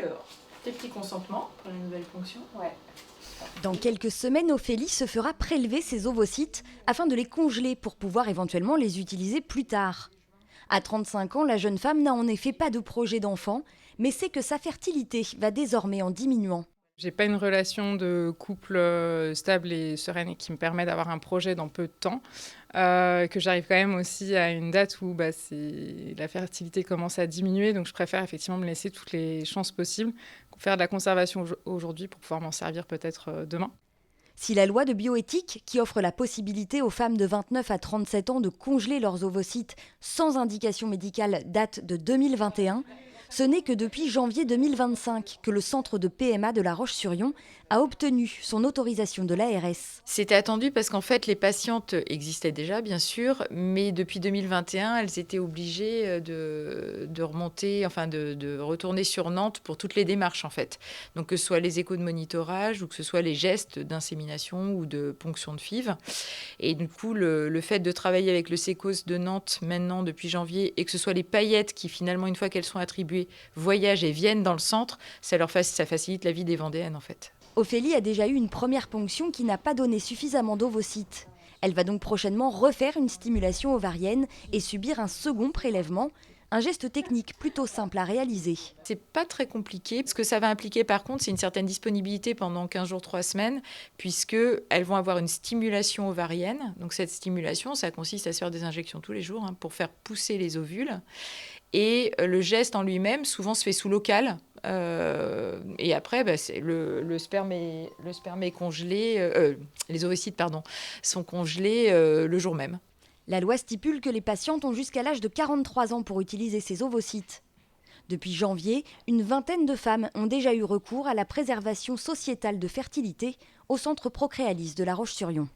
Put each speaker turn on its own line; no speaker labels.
Alors, tes petits consentements pour la nouvelle fonction.
Ouais.
Dans quelques semaines, Ophélie se fera prélever ses ovocytes afin de les congeler pour pouvoir éventuellement les utiliser plus tard. À 35 ans, la jeune femme n'a en effet pas de projet d'enfant, mais sait que sa fertilité va désormais en diminuant.
J'ai pas une relation de couple stable et sereine et qui me permet d'avoir un projet dans peu de temps. Que j'arrive quand même aussi à une date où la fertilité commence à diminuer. Donc je préfère effectivement me laisser toutes les chances possibles, faire de la conservation aujourd'hui pour pouvoir m'en servir peut-être demain.
Si la loi de bioéthique, qui offre la possibilité aux femmes de 29 à 37 ans de congeler leurs ovocytes sans indication médicale, date de 2021, ce n'est que depuis janvier 2025 que le centre de PMA de La Roche-sur-Yon a obtenu son autorisation de l'ARS.
C'était attendu parce qu'en fait, les patientes existaient déjà, bien sûr, mais depuis 2021, elles étaient obligées de remonter, enfin de retourner sur Nantes pour toutes les démarches, en fait. Donc, que ce soit les échos de monitorage ou que ce soit les gestes d'insémination ou de ponction de FIV. Et du coup, le fait de travailler avec le Sécos de Nantes maintenant depuis janvier et que ce soit les paillettes qui, finalement, une fois qu'elles sont attribuées, voyagent et viennent dans le centre, ça facilite la vie des Vendéennes, en fait.
Ophélie a déjà eu une première ponction qui n'a pas donné suffisamment d'ovocytes. Elle va donc prochainement refaire une stimulation ovarienne et subir un second prélèvement, un geste technique plutôt simple à réaliser.
C'est pas très compliqué. Ce que ça va impliquer par contre, c'est une certaine disponibilité pendant 15 jours, 3 semaines, puisqu'elles vont avoir une stimulation ovarienne. Donc cette stimulation, ça consiste à se faire des injections tous les jours pour faire pousser les ovules. Et le geste en lui-même, souvent, se fait sous local. Et après, c'est le sperme est congelé, les ovocytes, sont congelés le jour même.
La loi stipule que les patientes ont jusqu'à l'âge de 43 ans pour utiliser ces ovocytes. Depuis janvier, une vingtaine de femmes ont déjà eu recours à la préservation sociétale de fertilité au centre Procréalis de La Roche-sur-Yon.